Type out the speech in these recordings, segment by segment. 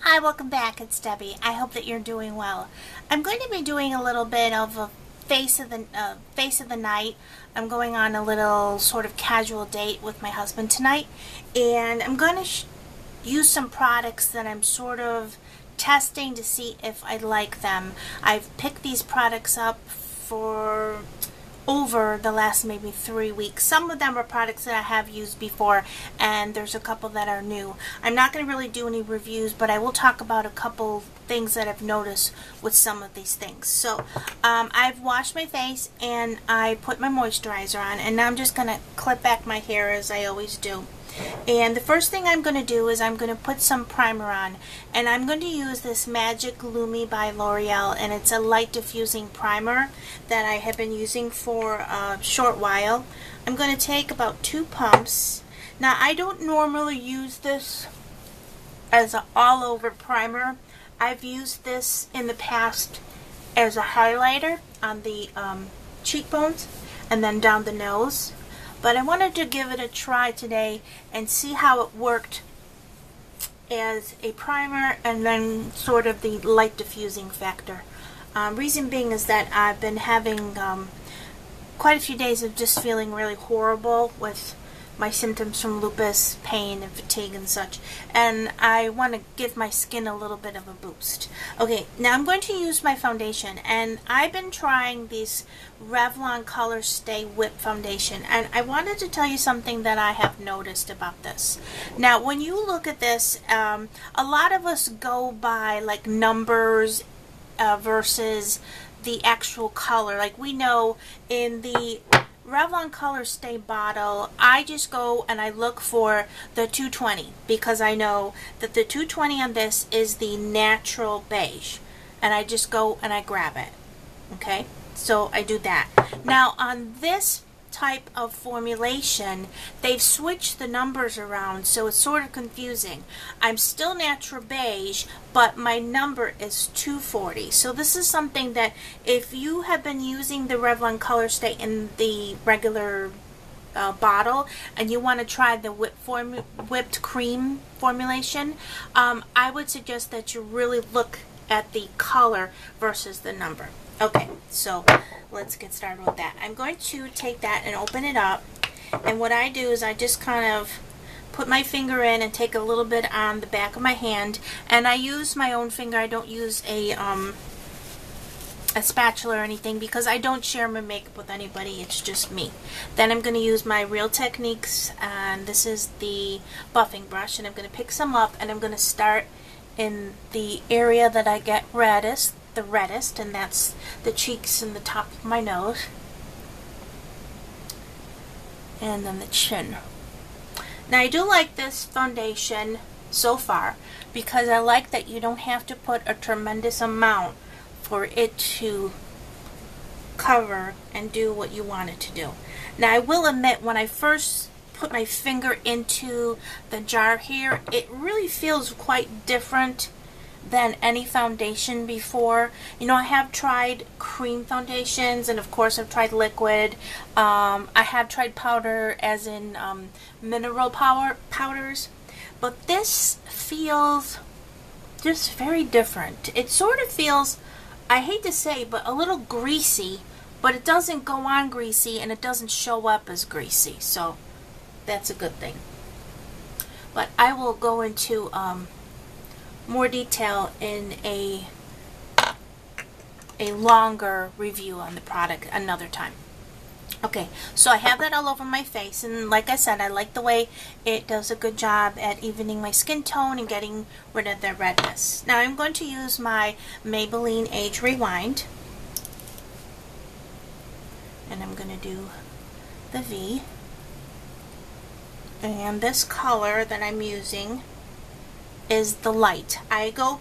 Hi, welcome back. It's Debbie. I hope that you're doing well. I'm going to be doing a little bit of a face of the night. I'm going on a little sort of casual date with my husband tonight, and I'm going to use some products that I'm sort of testing to see if I like them. I've picked these products up for over the last maybe 3 weeks. Some of them are products that I have used before, and there's a couple that are new. I'm not going to really do any reviews, but I will talk about a couple things that I've noticed with some of these things. So I've washed my face and I put my moisturizer on, and now I'm just going to clip back my hair as I always do. And the first thing I'm going to do is I'm going to put some primer on, and I'm going to use this Magic Lumi by L'Oreal, and it's a light diffusing primer that I have been using for a short while. I'm going to take about 2 pumps. Now, I don't normally use this as an all-over primer. I've used this in the past as a highlighter on the cheekbones and then down the nose. But I wanted to give it a try today and see how it worked as a primer and then sort of the light diffusing factor. Reason being is that I've been having quite a few days of just feeling really horrible with my symptoms from lupus, pain, and fatigue and such. And I want to give my skin a little bit of a boost. Okay, now I'm going to use my foundation. And I've been trying this Revlon Color Stay Whip Foundation. And I wanted to tell you something that I have noticed about this. Now, when you look at this, a lot of us go by like numbers versus the actual color. Like we know in the Revlon Color Stay bottle, I just go and I look for the 220 because I know that the 220 on this is the natural beige, and I just go and I grab it. Okay, so I do that. Now on this type of formulation, they've switched the numbers around, so it's sort of confusing. I'm still natural beige, but my number is 240. So this is something that if you have been using the Revlon Color Stay in the regular bottle and you want to try the whipped cream formulation, I would suggest that you really look at the color versus the number. Okay, so let's get started with that. I'm going to take that and open it up, and what I do is I just kind of put my finger in and take a little bit on the back of my hand, and I use my own finger. I don't use a spatula or anything because I don't share my makeup with anybody. It's just me. Then I'm going to use my Real Techniques, and this is the buffing brush, and I'm going to pick some up, and I'm going to start in the area that I get the reddest, and that's the cheeks and the top of my nose, and then the chin. Now I do like this foundation so far because I like that you don't have to put a tremendous amount for it to cover and do what you want it to do. Now I will admit, when I first put my finger into the jar here, it really feels quite different than any foundation before. You know, I have tried cream foundations, and of course I've tried liquid. I have tried powder, as in mineral powders, but this feels just very different. It sort of feels, I hate to say, but a little greasy, but it doesn't go on greasy and it doesn't show up as greasy, so that's a good thing. But I will go into more detail in a longer review on the product another time. Okay, so I have that all over my face, and like I said, I like the way it does a good job at evening my skin tone and getting rid of the redness. Now I'm going to use my Maybelline Age Rewind, and I'm going to do the V, and this color that I'm using is the light. I go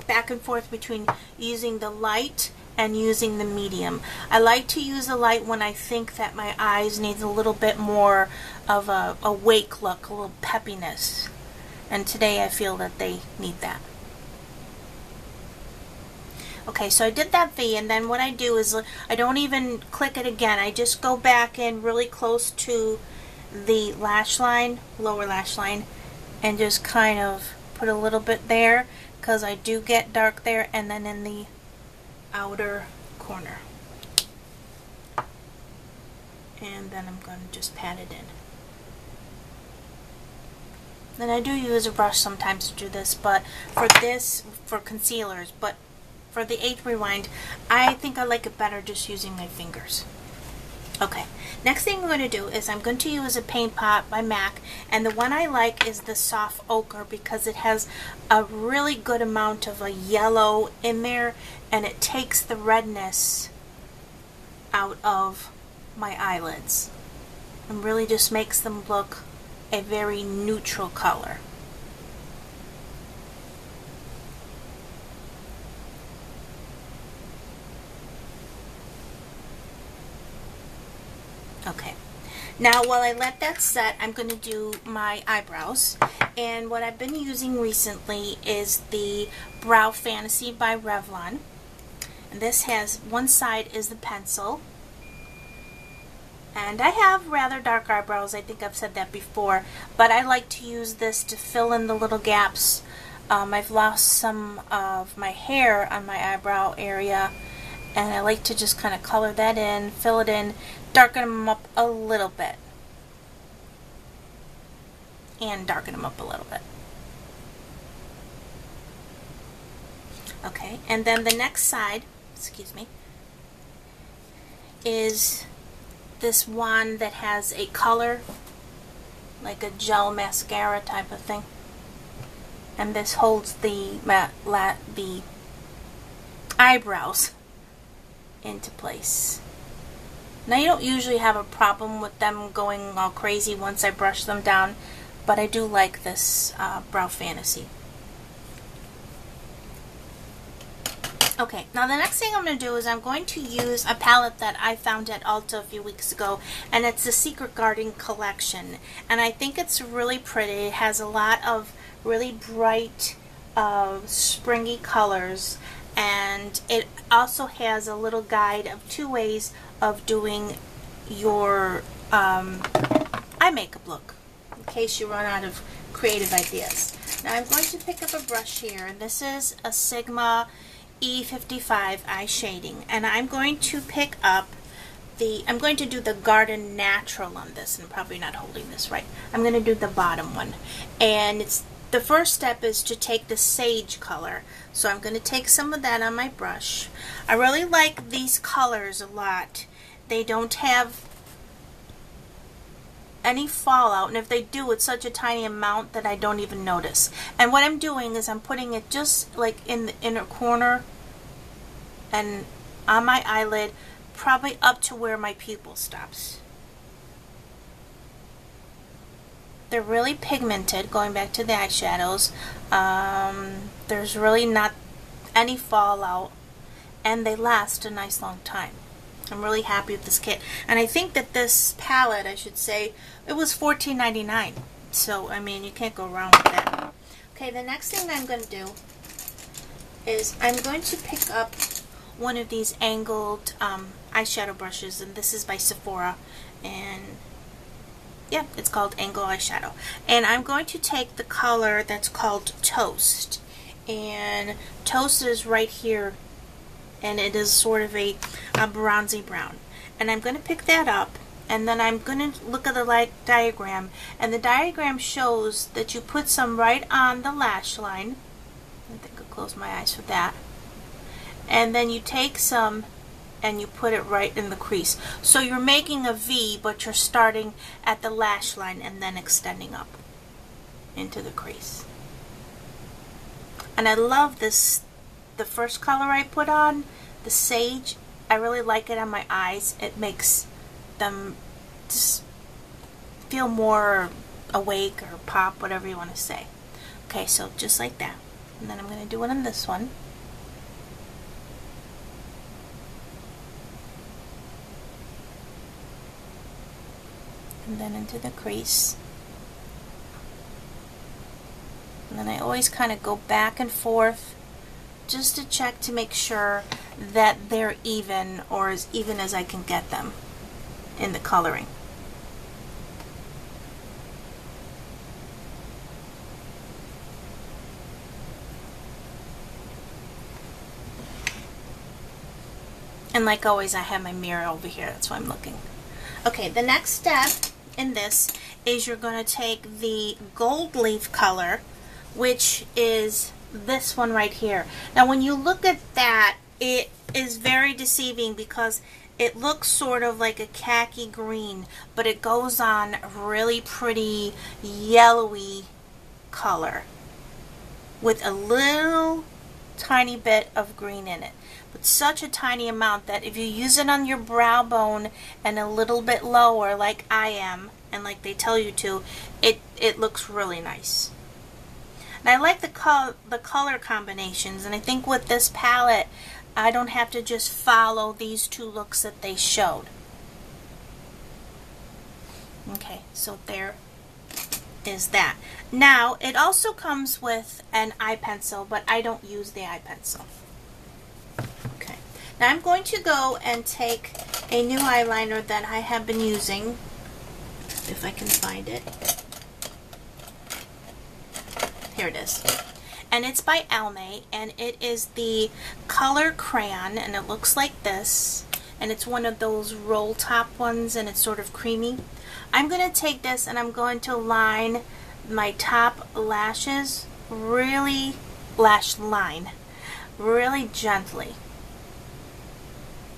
back and forth between using the light and using the medium. I like to use the light when I think that my eyes need a little bit more of a awake look, a little peppiness. And today I feel that they need that. Okay, so I did that V, and then what I do is I don't even click it again. I just go back in really close to the lash line, lower lash line, and just kind of put a little bit there because I do get dark there, and then in the outer corner. And then I'm going to just pat it in. Then I do use a brush sometimes to do this, but for concealers, but for the Age Rewind, I think I like it better just using my fingers. Okay, next thing I'm going to do is I'm going to use a paint pot by MAC, and the one I like is the Soft Ochre because it has a really good amount of a yellow in there, and it takes the redness out of my eyelids and really just makes them look a very neutral color. Okay, now while I let that set, I'm going to do my eyebrows, and what I've been using recently is the Brow Fantasy by Revlon, and this has one side is the pencil, and I have rather dark eyebrows. I think I've said that before, but I like to use this to fill in the little gaps. I've lost some of my hair on my eyebrow area, and I like to just kind of color that in, fill it in, darken them up a little bit, and darken them up a little bit. Okay, and then the next side, excuse me, is this one that has a color, like a gel mascara type of thing, and this holds the eyebrows into place. Now, you don't usually have a problem with them going all crazy once I brush them down, but I do like this Brow Fantasy. Okay, now the next thing I'm going to do is I'm going to use a palette that I found at Ulta a few weeks ago, and it's the Secret Garden collection, and I think it's really pretty. It has a lot of really bright springy colors, and it also has a little guide of 2 ways of doing your eye makeup look in case you run out of creative ideas. Now I'm going to pick up a brush here, and this is a Sigma E55 eye shading, and I'm going to pick up I'm going to do the Garden Natural on this, and I'm probably not holding this right. I'm going to do the bottom one, and the first step is to take the sage color. So I'm going to take some of that on my brush. I really like these colors a lot. They don't have any fallout, and if they do, it's such a tiny amount that I don't even notice. And what I'm doing is I'm putting it just like in the inner corner and on my eyelid, probably up to where my pupil stops. They're really pigmented, going back to the eyeshadows. There's really not any fallout, and they last a nice long time. I'm really happy with this kit. And I think that this palette, I should say, it was $14.99. So, I mean, you can't go wrong with that. Okay, the next thing I'm going to do is I'm going to pick up one of these angled eyeshadow brushes, and this is by Sephora, and yeah, it's called Angle Eyeshadow. And I'm going to take the color that's called Toast, and Toast is right here, and it is sort of a bronzy brown. And I'm going to pick that up, and then I'm going to look at the light diagram, and the diagram shows that you put some right on the lash line. I think I'll close my eyes for that. And then you take some and you put it right in the crease. So you're making a V, but you're starting at the lash line and then extending up into the crease. And I love this, the first color I put on, the Sage. I really like it on my eyes. It makes them just feel more awake or pop, whatever you want to say. Okay, so just like that. And then I'm going to do it on this one. And then into the crease. And then I always kind of go back and forth just to check to make sure that they're even, or as even as I can get them in the coloring. And like always, I have my mirror over here. That's why I'm looking. Okay, the next step in this is you're going to take the gold leaf color, which is this one right here. Now, when you look at that, it is very deceiving because it looks sort of like a khaki green, but it goes on really pretty yellowy color with a little tiny bit of green in it. But such a tiny amount that if you use it on your brow bone and a little bit lower like I am, and like they tell you to, it looks really nice. And I like the color combinations, and I think with this palette I don't have to just follow these two looks that they showed. Okay, so there is that. Now, it also comes with an eye pencil, but I don't use the eye pencil. Okay, now I'm going to go and take a new eyeliner that I have been using, if I can find it. Here it is. And it's by Almay, and it is the color crayon, and it looks like this, and it's one of those roll top ones, and it's sort of creamy. I'm going to take this and I'm going to line my top lashes really, lash line, really gently,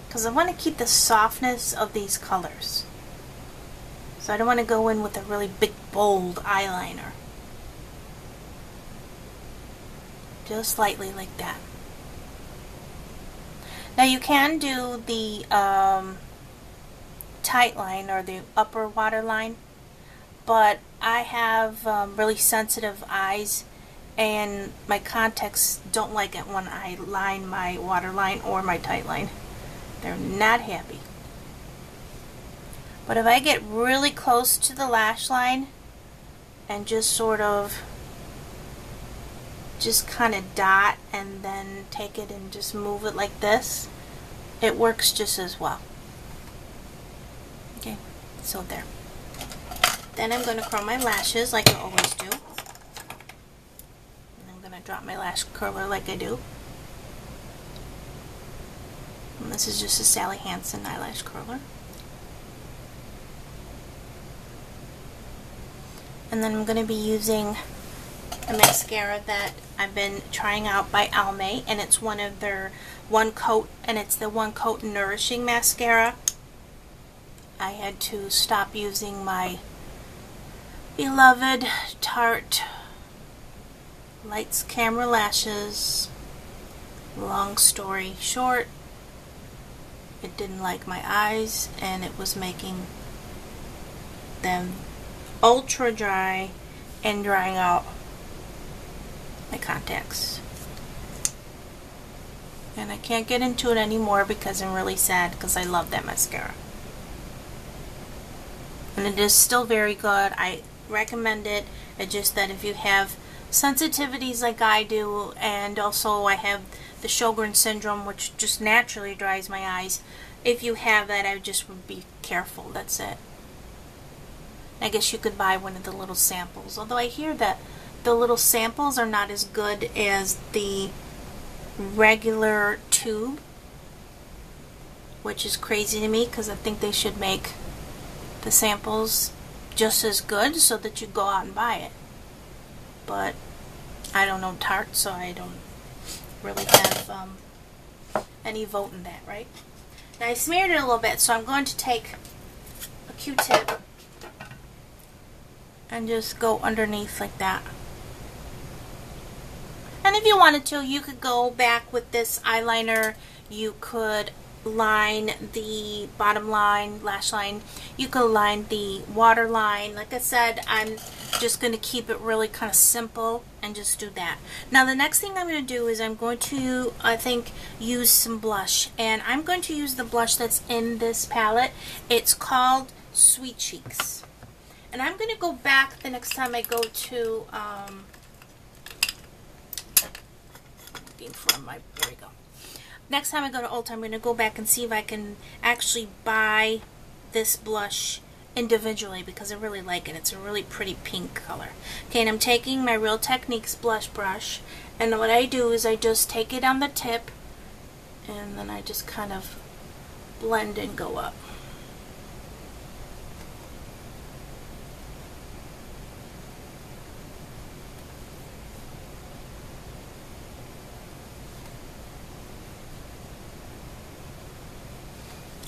because I want to keep the softness of these colors. So I don't want to go in with a really big, bold eyeliner. Just slightly like that. Now you can do the tight line or the upper waterline, but I have really sensitive eyes, and my contacts don't like it when I line my waterline or my tight line. They're not happy. But if I get really close to the lash line and just sort of just kind of dot and then take it and just move it like this, it works just as well. Okay, so there. Then I'm going to curl my lashes like I always do. And I'm going to drop my lash curler like I do. And this is just a Sally Hansen eyelash curler. And then I'm going to be using a mascara that I've been trying out by Almay, and it's one of their One Coat, and it's the One Coat Nourishing Mascara. I had to stop using my beloved Tarte Lights Camera Lashes. Long story short, it didn't like my eyes, and it was making them ultra dry and drying out my contacts. And I can't get into it anymore because I'm really sad, because I love that mascara. And it is still very good. I recommend it. It's just that if you have sensitivities like I do, and also I have the Sjogren syndrome, which just naturally dries my eyes, if you have that, I just would be careful. That's it. I guess you could buy one of the little samples, although I hear that the little samples are not as good as the regular tube, which is crazy to me, because I think they should make the samples just as good so that you go out and buy it. But I don't know Tarte, so I don't really have any vote in that, right? Now I smeared it a little bit, so I'm going to take a Q-tip and just go underneath like that. And if you wanted to, you could go back with this eyeliner. You could line the bottom line, lash line. You could line the water line. Like I said, I'm just going to keep it really kind of simple and just do that. Now the next thing I'm going to do is I'm going to, I think, use some blush. And I'm going to use the blush that's in this palette. It's called Sweet Cheeks. And I'm going to go back the next time I go to, there we go. Next time I go to Ulta, I'm going to go back and see if I can actually buy this blush individually, because I really like it. It's a really pretty pink color. Okay, and I'm taking my Real Techniques blush brush, and what I do is I just take it on the tip, and then I just kind of blend and go up.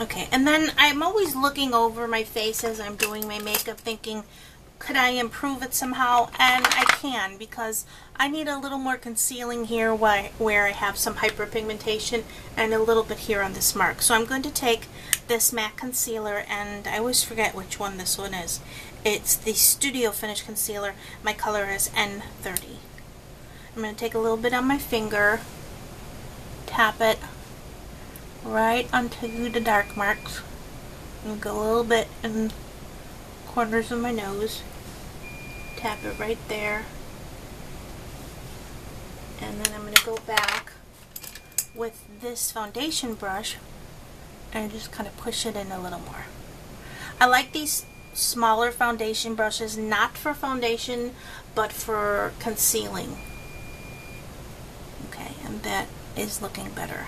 Okay, and then I'm always looking over my face as I'm doing my makeup, thinking, could I improve it somehow? And I can, because I need a little more concealing here where I have some hyperpigmentation, and a little bit here on this mark. So I'm going to take this matte concealer, and I always forget which one this one is. It's the Studio Finish Concealer. My color is N30. I'm going to take a little bit on my finger, tap it right onto the dark marks, and go a little bit in the corners of my nose, tap it right there, and then I'm going to go back with this foundation brush and just kind of push it in a little more. I like these smaller foundation brushes, not for foundation but for concealing. Okay, and that is looking better.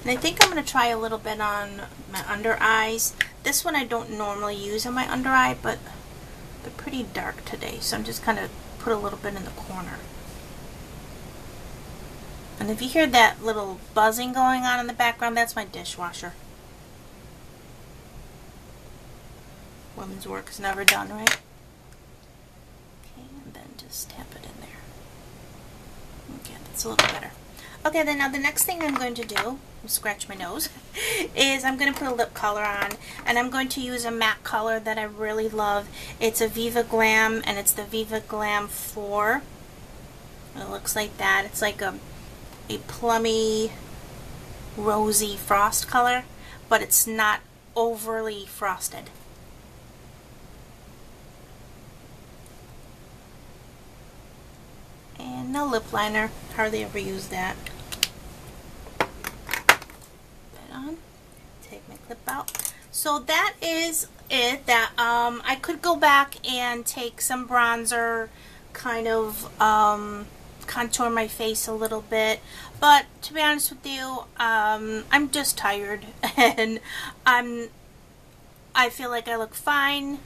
And I think I'm going to try a little bit on my under eyes. This one I don't normally use on my under eye, but they're pretty dark today, so I'm just kind of put a little bit in the corner. And if you hear that little buzzing going on in the background, that's my dishwasher. Women's work is never done, right? Okay, and then just tap it in there. Okay, that's a little better. Okay, then now the next thing I'm going to do, scratch my nose, is I'm going to put a lip color on, and I'm going to use a matte color that I really love. It's a Viva Glam, and it's the Viva Glam 4. It looks like that. It's like a plummy, rosy frost color, but it's not overly frosted. And no lip liner, hardly ever use that. On. Take my clip out. So that is it. That I could go back and take some bronzer, kind of contour my face a little bit, but to be honest with you, I'm just tired, and I feel like I look fine.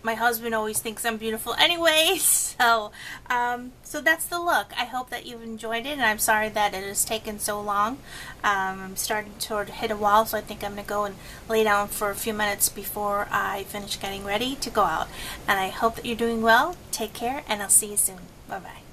My husband always thinks I'm beautiful anyway, so that's the look. I hope that you've enjoyed it, and I'm sorry that it has taken so long. I'm starting to hit a wall, so I think I'm going to go and lay down for a few minutes before I finish getting ready to go out. And I hope that you're doing well. Take care, and I'll see you soon. Bye-bye.